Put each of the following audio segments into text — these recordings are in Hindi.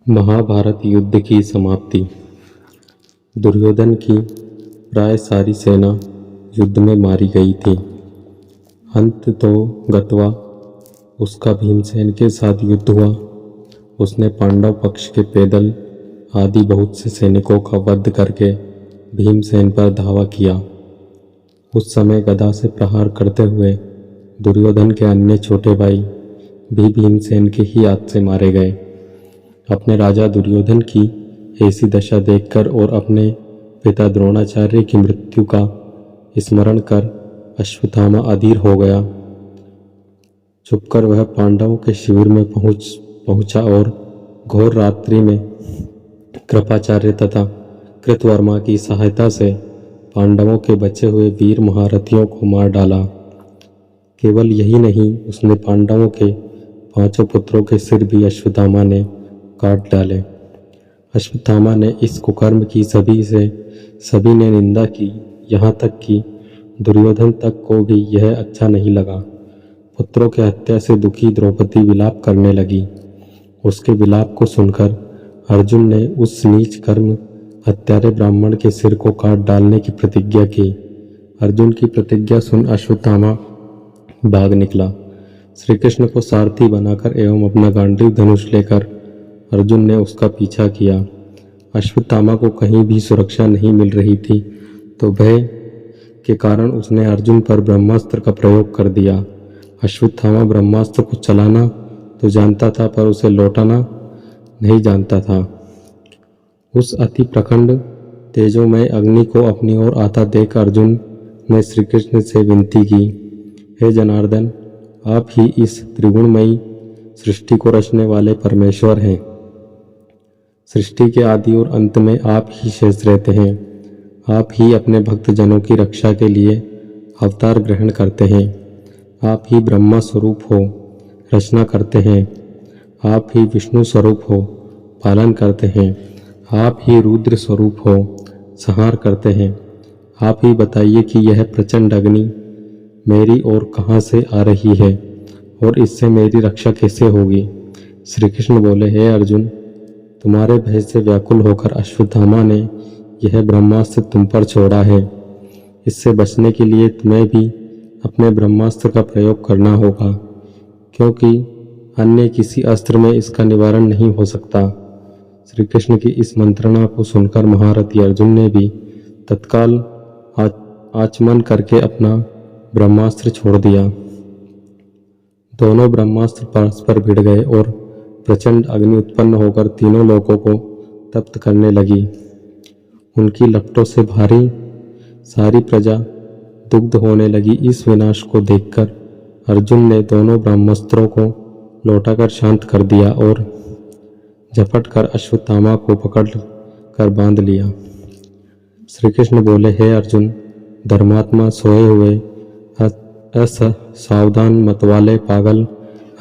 महाभारत युद्ध की समाप्ति। दुर्योधन की प्राय सारी सेना युद्ध में मारी गई थी। अंत तो गत्वा उसका भीमसेन के साथ युद्ध हुआ। उसने पांडव पक्ष के पैदल आदि बहुत से सैनिकों का वध करके भीमसेन पर धावा किया। उस समय गदा से प्रहार करते हुए दुर्योधन के अन्य छोटे भाई भी भीमसेन के ही हाथ से मारे गए। अपने राजा दुर्योधन की ऐसी दशा देखकर और अपने पिता द्रोणाचार्य की मृत्यु का स्मरण कर अश्वत्थामा अधीर हो गया। चुपकर वह पांडवों के शिविर में पहुंचा और घोर रात्रि में कृपाचार्य तथा कृतवर्मा की सहायता से पांडवों के बचे हुए वीर महारथियों को मार डाला। केवल यही नहीं, उसने पांडवों के 5 पुत्रों के सिर भी अश्वत्थामा ने काट डाले। अश्वत्थामा ने इस कुकर्म की सभी ने निंदा की, यहाँ तक कि दुर्योधन तक को भी यह अच्छा नहीं लगा। पुत्रों के हत्या से दुखी द्रौपदी विलाप करने लगी। उसके विलाप को सुनकर अर्जुन ने उस नीच कर्म हत्यारे ब्राह्मण के सिर को काट डालने की प्रतिज्ञा की। अर्जुन की प्रतिज्ञा सुन अश्वत्थामा भाग निकला। श्री कृष्ण को सारथी बनाकर एवं अपना गांडीव धनुष लेकर अर्जुन ने उसका पीछा किया। अश्वत्थामा को कहीं भी सुरक्षा नहीं मिल रही थी, तो भय के कारण उसने अर्जुन पर ब्रह्मास्त्र का प्रयोग कर दिया। अश्वत्थामा ब्रह्मास्त्र को चलाना तो जानता था, पर उसे लौटाना नहीं जानता था। उस अति प्रखंड तेजोमय अग्नि को अपनी ओर आता देख अर्जुन ने श्री कृष्ण से विनती की, हे जनार्दन, आप ही इस त्रिगुणमयी सृष्टि को रचने वाले परमेश्वर हैं। सृष्टि के आदि और अंत में आप ही शेष रहते हैं। आप ही अपने भक्तजनों की रक्षा के लिए अवतार ग्रहण करते हैं। आप ही ब्रह्मा स्वरूप हो, रचना करते हैं। आप ही विष्णु स्वरूप हो, पालन करते हैं। आप ही रुद्र स्वरूप हो, संहार करते हैं। आप ही बताइए कि यह प्रचंड अग्नि मेरी ओर कहाँ से आ रही है और इससे मेरी रक्षा कैसे होगी। श्री कृष्ण बोले, हे अर्जुन, तुम्हारे भय से व्याकुल होकर अश्वत्थामा ने यह ब्रह्मास्त्र तुम पर छोड़ा है। इससे बचने के लिए तुम्हें भी अपने ब्रह्मास्त्र का प्रयोग करना होगा, क्योंकि अन्य किसी अस्त्र में इसका निवारण नहीं हो सकता। श्री कृष्ण की इस मंत्रणा को सुनकर महारथी अर्जुन ने भी तत्काल आचमन करके अपना ब्रह्मास्त्र छोड़ दिया। दोनों ब्रह्मास्त्र परस्पर भिड़ गए और प्रचंड अग्नि उत्पन्न होकर तीनों लोगों को तप्त करने लगी। उनकी लपटों से भारी सारी प्रजा दुग्ध होने लगी। इस विनाश को देखकर अर्जुन ने दोनों ब्रह्मास्त्रों को लौटाकर शांत कर दिया और झपट कर अश्वत्थामा को पकड़ कर बांध लिया। श्री कृष्ण बोले, हे अर्जुन, धर्मात्मा सोए हुए असावधान मतवाले पागल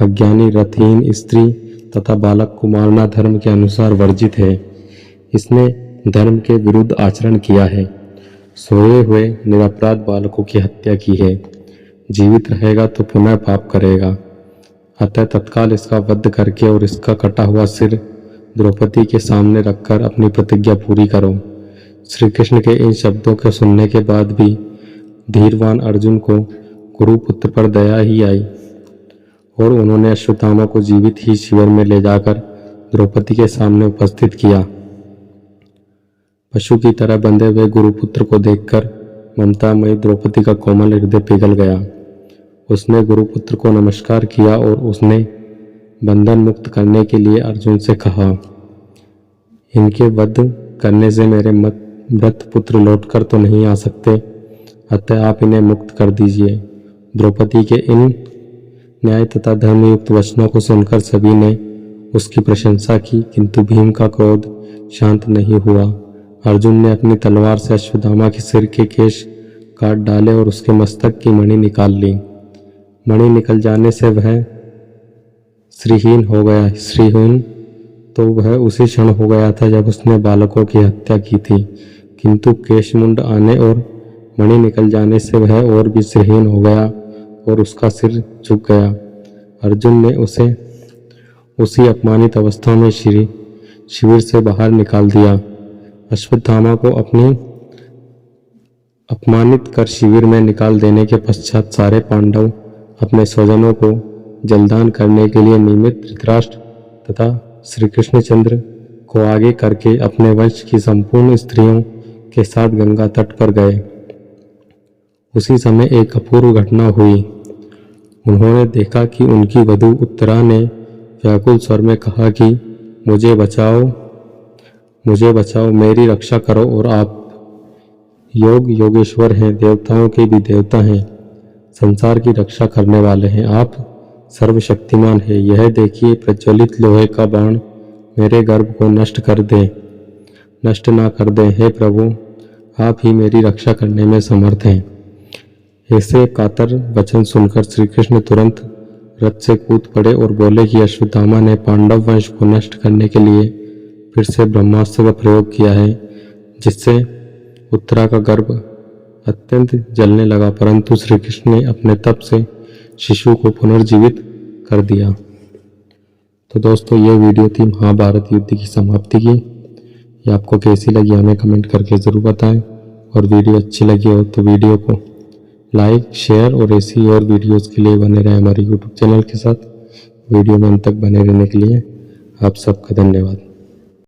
अज्ञानी रथहीन स्त्री तथा बालक को मारना धर्म के अनुसार वर्जित है। इसने धर्म के विरुद्ध आचरण किया है। सोए हुए निरपराध बालकों की हत्या की है। जीवित रहेगा तो पुनः पाप करेगा। अतः तत्काल इसका वध करके और इसका कटा हुआ सिर द्रौपदी के सामने रखकर अपनी प्रतिज्ञा पूरी करो। श्री कृष्ण के इन शब्दों के सुनने के बाद भी धीरवान अर्जुन को गुरुपुत्र पर दया ही आई और उन्होंने अश्वत्थामा को जीवित ही शिविर में ले जाकर द्रौपदी के सामने उपस्थित किया। पशु की तरह बंधे हुए गुरुपुत्र को देखकर ममतामयी द्रौपदी का कोमल हृदय पिघल गया। उसने गुरुपुत्र को नमस्कार किया और उसने बंधन मुक्त करने के लिए अर्जुन से कहा, इनके वध करने से मेरे मृत पुत्र लौटकर तो नहीं आ सकते, अतः आप इन्हें मुक्त कर दीजिए। द्रौपदी के इन न्याय तथा धर्मयुक्त वचनों को सुनकर सभी ने उसकी प्रशंसा की, किंतु भीम का क्रोध शांत नहीं हुआ। अर्जुन ने अपनी तलवार से अश्वत्थामा के सिर के केश काट डाले और उसके मस्तक की मणि निकाल ली। मणि निकल जाने से वह श्रीहीन हो गया। श्रीहीन तो वह उसी क्षण हो गया था जब उसने बालकों की हत्या की थी, किंतु केशमुंड आने और मणि निकल जाने से वह और भी श्रीहीन हो गया और उसका सिर झुक गया। अर्जुन ने उसे उसी अपमानित अवस्था में शिविर से बाहर निकाल दिया। अश्वत्थामा को अपमानित कर शिविर में निकाल देने के पश्चात सारे पांडव अपने स्वजनों को जलदान करने के लिए निमित्त धृतराष्ट्र तथा श्री कृष्णचंद्र को आगे करके अपने वंश की संपूर्ण स्त्रियों के साथ गंगा तट पर गए। उसी समय एक अपूर्व घटना हुई। उन्होंने देखा कि उनकी वधू उत्तरा ने व्याकुल स्वर में कहा कि मुझे बचाओ, मुझे बचाओ, मेरी रक्षा करो। और आप योगेश्वर हैं, देवताओं के भी देवता हैं, संसार की रक्षा करने वाले हैं, आप सर्वशक्तिमान हैं। यह देखिए, प्रज्वलित लोहे का बाण मेरे गर्भ को नष्ट ना कर दे। हे प्रभु, आप ही मेरी रक्षा करने में समर्थ हैं। ऐसे कातर वचन सुनकर श्री कृष्ण तुरंत रथ से कूद पड़े और बोले कि अश्वत्थामा ने पांडव वंश को नष्ट करने के लिए फिर से ब्रह्मास्त्र का प्रयोग किया है, जिससे उत्तरा का गर्भ अत्यंत जलने लगा, परंतु श्री कृष्ण ने अपने तप से शिशु को पुनर्जीवित कर दिया। तो दोस्तों, ये वीडियो थी महाभारत युद्ध की समाप्ति की। ये आपको कैसी लगी हमें कमेंट करके ज़रूर बताएं, और वीडियो अच्छी लगी हो तो वीडियो को लाइक, शेयर और ऐसी और वीडियोस के लिए बने रहें हमारे यूट्यूब चैनल के साथ। वीडियो में अंत तक बने रहने के लिए आप सबका धन्यवाद।